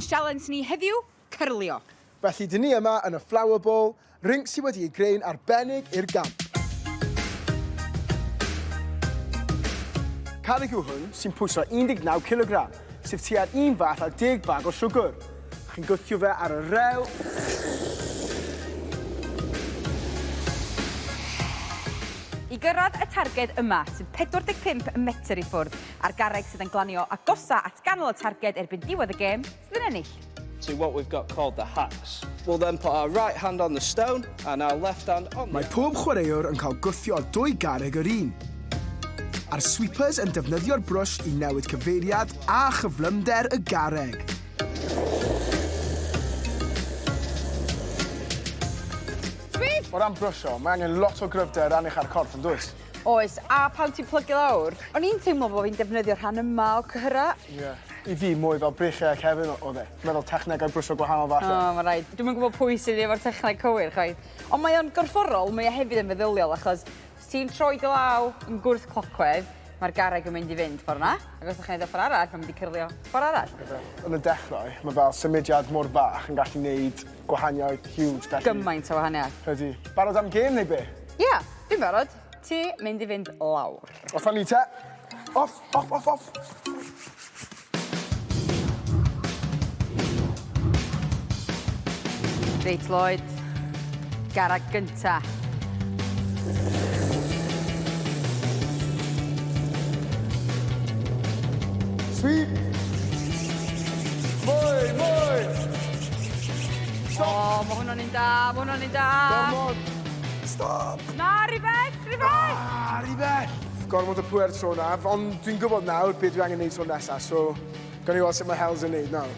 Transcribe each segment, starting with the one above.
ein sialens ni heddiw, Cyrlio. Felly, dyn ni yma yn y Flower Bowl, ring sydd wedi ei greu'n arbennig i'r gamp. Carreg yw hwn sy'n pwyso 19 kg, sef tua'r un fath a 10 bag o siwgr. Chi'n gwthio fe ar y rew. I gyrraedd y targed yma, sy'n 45 metr i ffwrdd, a'r garreg sydd yn glanio agosa at ganol y targed erbyn diwedd y gêm, sydd yn ennill. To what we've got called the hacks. We'll then put our right hand on the stone and our left hand on the... Mae pob chwaraewr yn cael gwthio 2 garreg yr un. A'r sweepers yn defnyddio'r brwsh i newid cyfeiriad a chyflymder y garreg. O ran brwsio, mae angen lot o gryfder ran eich ar corff yn dwys. Oes, a pan ti'n plygu lawr, o'n i'n teimlo bod fi'n defnyddio'r rhan yma o cyhyra. Ie. I fi mwy fel brichau ac hefyd o dde. Meddwl technegau brwsio gwahanol falle. O, mae rhaid. Dwi'n gwybod pwy sydd efo'r techneg cywir, chwaith. Ond mae o'n gorfforol, mae o hefyd yn feddyliol, achos os ti'n troi dy law yn gwrth clocwedd, mae'r garreg yn mynd i fynd ffordd na. Ac os ydych chi'n edrych ffordd arall, mae'n mynd i cyrlio ffordd arall. Yn y dechrau, mae fel symudiad mor bach yn gallu gwneud gwahaniaeth huge felly. Gymaint o wahaniaeth. Ydy. Barod am gêm neu be? Ia, dwi'n barod. Ti mynd i fynd lawr. Off ni te. Off, off, off, off. Reit, Lloyd. Garreg gynta. Sweep. Mwy, mwy. O, mae hwnna'n un da, mae hwnna'n un da. Come on. Stop. Na, rhywbeth, rhywbeth. Rhywbeth. Gormod y pwer tro na, ond dwi'n gwybod nawr beth dwi angen neud tro nesaf, so gawn ni weld sut mae Hels yn neud nawr.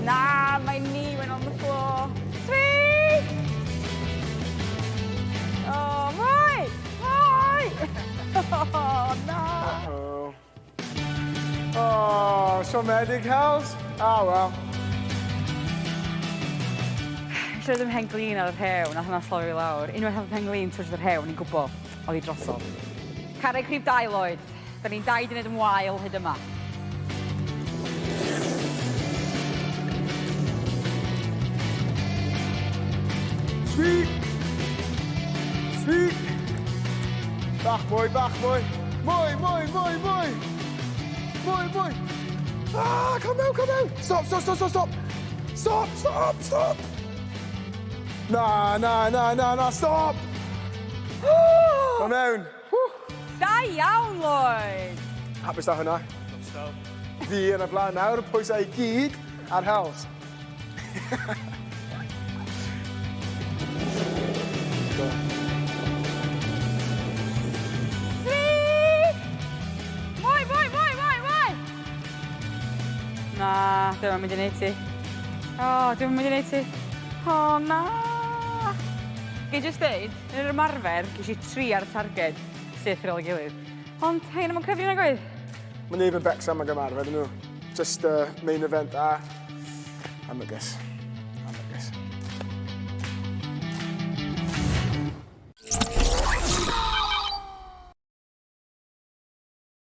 Na, my knee went on the floor. 3! Oh, mwy! Mwy! Oh, no! Uh-oh. Oh, siomedig, Hels? Ah, wel. Lle ddim henglin ar yr hew, nath hwnna slofi lawr. Unwaith hafod henglin trwy'r yr hew, ni'n gwybod, oedd hi drosodd. Carreg rhif 2, Lloyd. Da ni'n 2 di wneud yn wael hyd yma. Sweep! Sweep! Bach mwy, bach mwy. Mwy, mwy, mwy, mwy. Mwy, mwy. Ah, come out, come out. Stop, stop, stop, stop, stop. Stop, stop, stop. Na, na, na, na, na, stop. Go mewn. Da iawn, Lloyd! Hapus da hwnna. Fi yn y blaen nawr, pwysau i gyd ar Hels. Mwy, mwy, mwy, mwy, mwy! Na, ddim yn mynd i wneud ti. O, ddim yn mynd i wneud ti. O, na! Gei jyst dweud, yn yr ymarfer, ges i 3 ar y targed, syth ar ôl ei gilydd. Ond hyn am yn cyfri na gwaith. Mae'n neb yn Becsam ag ymarfer, nhw. Just main event a amlygus.